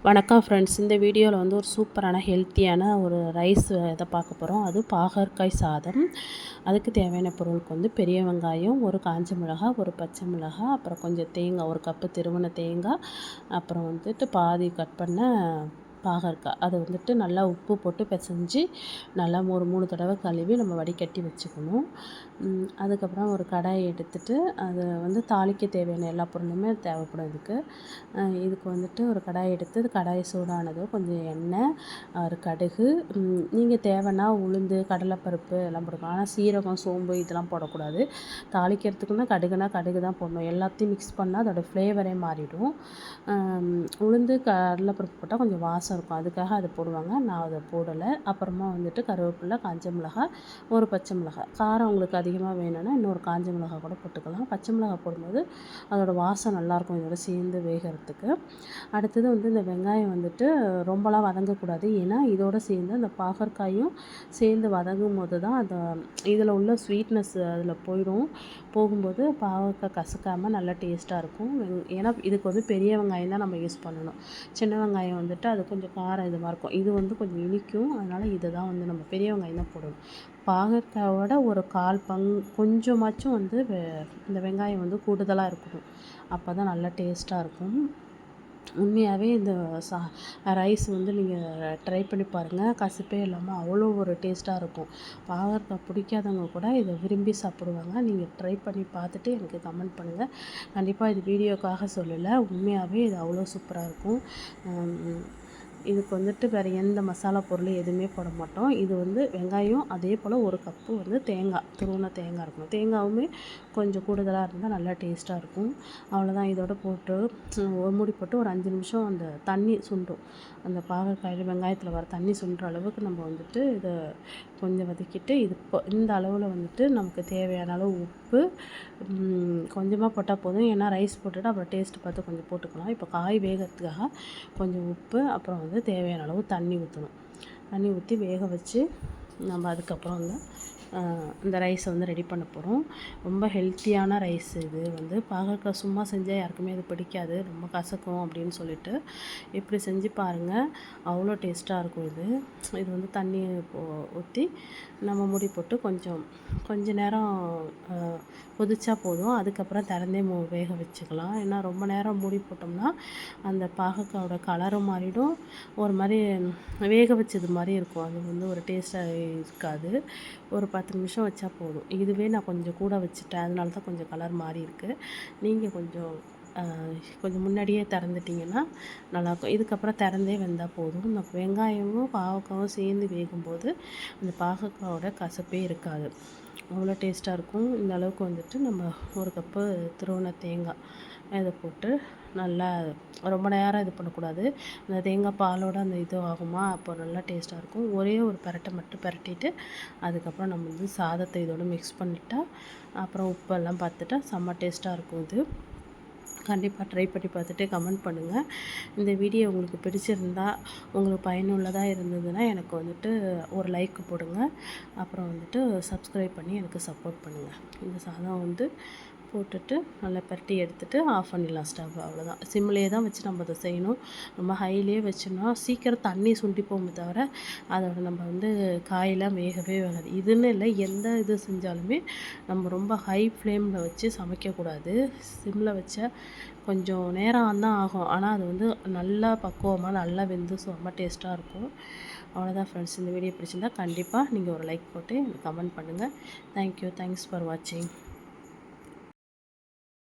வணக்கம் ஃப்ரெண்ட்ஸ். இந்த வீடியோவில் வந்து ஒரு சூப்பரான ஹெல்த்தியான ஒரு ரைஸ் இதை பார்க்க போகிறோம். அது பாகற்காய் சாதம். அதுக்கு தேவையான பொருளுக்கு வந்து பெரிய வெங்காயம், ஒரு காஞ்ச மிளகாய், ஒரு பச்சை மிளகாய், அப்புறம் கொஞ்சம் தேங்காய், ஒரு கப்பு திருவன தேங்காய், அப்புறம் வந்துட்டு பாதி கட் பண்ண பாகற்காய். அதை வந்துட்டு நல்லா உப்பு போட்டு பிசைஞ்சு நல்லா ஒரு 3 தடவை கழுவி நம்ம வடிகட்டி வச்சுக்கணும். அதுக்கப்புறம் ஒரு கடாயை எடுத்துகிட்டு அதை வந்து தாளிக்க தேவையான எல்லா பொருளுமே தேவைப்படும் இதுக்கு வந்துட்டு ஒரு கடாயை எடுத்து கடாய் சூடானதும் கொஞ்சம் எண்ணெய், ஒரு கடுகு, நீங்கள் தேவைன்னா உளுந்து, கடலைப்பருப்பு எல்லாம் போடலாம். ஆனால் சீரகம், சோம்பு இதெல்லாம் போடக்கூடாது. தாளிக்கிறதுக்குன்னா கடுகு தான் போடணும். எல்லாத்தையும் மிக்ஸ் பண்ணால் அதோடய ஃப்ளேவரே மாறிடும். உளுந்து, கடலைப்பருப்பு போட்டால் கொஞ்சம் வாசம் இருக்கும், அதுக்காக அதை போடுவாங்க. நான் அதை போடலை. அப்புறமா வந்துட்டு கருவேப்பிலை, காஞ்ச மிளகாய், ஒரு பச்சை மிளகாய். காரம் உங்களுக்கு அதிகமாக வேணும்னா இன்னொரு காஞ்ச மிளகாய் கூட போட்டுக்கலாம். பச்சை மிளகாய் போடும்போது அதோடய வாசம் நல்லாயிருக்கும் இதோட சேர்ந்து வேகிறதுக்கு. அடுத்தது வந்து இந்த வெங்காயம் வந்துட்டு ரொம்பலாம் வதங்கக்கூடாது. ஏன்னா இதோடு சேர்ந்து அந்த பாகற்காயும் சேர்ந்து வதங்கும் போது தான் அந்த இதில் உள்ள ஸ்வீட்னஸ் அதில் போகும்போது பாகற்காய் கசக்காமல் நல்லா டேஸ்ட்டாக இருக்கும். ஏன்னா இதுக்கு வந்து பெரிய வெங்காயம் தான் நம்ம யூஸ் பண்ணணும். சின்ன வெங்காயம் வந்துட்டு அது கொஞ்சம் காரம் இதுவாக இருக்கும். இது வந்து கொஞ்சம் இனிக்கும். அதனால் இதை தான் வந்து நம்ம பெரிய வெங்காயம் தான் போடணும். பாகற்காயோட ஒரு 1/4 கொஞ்சமாச்சும் வந்து இந்த வெங்காயம் வந்து கூடுதலாக இருக்கணும். அப்போ தான் நல்லா டேஸ்ட்டாக இருக்கும். உண்மையாகவே இந்த ரைஸ் வந்து நீங்கள் ட்ரை பண்ணி பாருங்கள். கசப்பே இல்லாமல் அவ்வளோ ஒரு டேஸ்ட்டாக இருக்கும். பாகற்காய் பிடிக்காதவங்க கூட இதை விரும்பி சாப்பிடுவாங்க. நீங்கள் ட்ரை பண்ணி பார்த்துட்டு எனக்கு கமெண்ட் பண்ணுங்கள். கண்டிப்பாக இது வீடியோக்காக சொல்லலை, உண்மையாகவே இது அவ்வளோ சூப்பராக இருக்கும். இதுக்கு வந்துட்டு வேறு எந்த மசாலா பொருளும் எதுவுமே போட மாட்டோம். இது வந்து வெங்காயம், அதே போல் ஒரு கப்பு வந்து தேங்காய், துருவின தேங்காய் இருக்கணும். தேங்காயுமே கொஞ்சம் கூடுதலாக இருந்தால் நல்லா டேஸ்ட்டாக இருக்கும். அவ்வளோதான். இதோட போட்டு ஒரு மூடி போட்டு ஒரு 5 நிமிஷம் அந்த தண்ணி சுண்டும். அந்த பாகற்காயில் வெங்காயத்தில் வர தண்ணி சுண்டுற அளவுக்கு நம்ம வந்துட்டு இதை கொஞ்சம் வதக்கிட்டு இந்த அளவில் வந்துட்டு நமக்கு தேவையான அளவு உப்பு கொஞ்சமாக போட்டால் போதும். ஏன்னா ரைஸ் போட்டுட்டு அப்புறம் டேஸ்ட்டு பார்த்து கொஞ்சம் போட்டுக்கலாம். இப்போ காய் வேகிறதுக்காக கொஞ்சம் உப்பு, அப்புறம் வந்து தேவையான அளவு தண்ணி ஊற்றணும். தண்ணி ஊற்றி வேக வச்சு நம்ம அதுக்கப்புறம் வந்து இந்த ரைஸை வந்து ரெடி பண்ண போகிறோம். ரொம்ப ஹெல்த்தியான ரைஸ் இது வந்து. பாகற்காய் சும்மா செஞ்சால் யாருக்குமே அது பிடிக்காது, ரொம்ப கசக்கும் அப்படின்னு சொல்லிட்டு. இப்படி செஞ்சு பாருங்கள், அவ்வளோ டேஸ்ட்டாக இருக்கும் இது வந்து தண்ணி ஊற்றி நம்ம மூடி போட்டு கொஞ்ச நேரம் கொதிச்சா போதும். அதுக்கப்புறம் திறந்தே வேக வச்சுக்கலாம். ஏன்னா ரொம்ப நேரம் மூடி போட்டோம்னா அந்த பாகற்காயோட கலரும் மாறிடும், ஒரு மாதிரி வேக வச்சது மாதிரி இருக்கும். அது வந்து ஒரு டேஸ்ட்டாக இருக்காது. ஒரு 10 நிமிஷம் வச்சா போதும். இதுவே நான் கொஞ்சம் கூட வச்சுட்டேன், அதனால தான் கொஞ்சம் கலர் மாறி இருக்குது. நீங்கள் கொஞ்சம் முன்னாடியே திறந்துட்டிங்கன்னா நல்லாயிருக்கும். இதுக்கப்புறம் திறந்தே வெந்தால் போதும். இந்த வெங்காயமும் பாகற்காயும் சேர்ந்து வேகும்போது அந்த பாகற்காயோட கசப்பே இருக்காது, அவ்வளோ டேஸ்ட்டாக இருக்கும். இந்த அளவுக்கு வந்துட்டு நம்ம ஒரு கப்பு துருவின தேங்காய் இதை போட்டு நல்லா ரொம்ப நேரம் இது பண்ணக்கூடாது. அந்த தேங்காய் பாலோட அந்த இது ஆகுமா, அப்போ நல்லா டேஸ்ட்டாக இருக்கும். ஒரே ஒரு பெரட்டை மட்டும் பெரட்டிட்டு அதுக்கப்புறம் நம்ம வந்து சாதத்தை இதோடு மிக்ஸ் பண்ணிட்டா, அப்புறம் உப்பெல்லாம் பார்த்துட்டா செம்ம டேஸ்ட்டாக இருக்கும் இது. கண்டிப்பாக ட்ரை பண்ணி பார்த்துட்டு கமெண்ட் பண்ணுங்கள். இந்த வீடியோ உங்களுக்கு பிடிச்சிருந்தா, உங்களுக்கு பயனுள்ளதாக இருந்ததுன்னா எனக்கு வந்துட்டு ஒரு லைக் போடுங்க. அப்புறம் வந்துட்டு சப்ஸ்கிரைப் பண்ணி எனக்கு சப்போர்ட் பண்ணுங்கள். இந்த சாதம் வந்து போட்டுட்டு நல்லா பரட்டி எடுத்துகிட்டு ஆஃப் பண்ணிடலாம் ஸ்டவ். அவ்வளோதான். சிம்லேயே தான் வச்சு நம்ம அதை செய்யணும். நம்ம ஹைலேயே வச்சோம்னா சீக்கிரம் தண்ணி சுண்டிப்போமே தவிர அதோட நம்ம வந்து காயெல்லாம் வேகவே வேகாது. இதுன்னு இல்லை, எந்த இது செஞ்சாலுமே நம்ம ரொம்ப ஹை ஃப்ளேமில் வச்சு சமைக்கக்கூடாது. சிம்மில் வச்சா கொஞ்சம் நேரம் தான் ஆகும், ஆனால் அது வந்து நல்லா பக்குவமாக நல்லா வெந்து செம்ம டேஸ்ட்டாக இருக்கும். அவ்வளோதான் ஃப்ரெண்ட்ஸ். இந்த வீடியோ பிடிச்சிருந்தா கண்டிப்பாக நீங்கள் ஒரு லைக் போட்டு எனக்கு கமெண்ட் பண்ணுங்கள். தேங்க்யூ. தேங்க்ஸ் ஃபார் வாட்சிங்.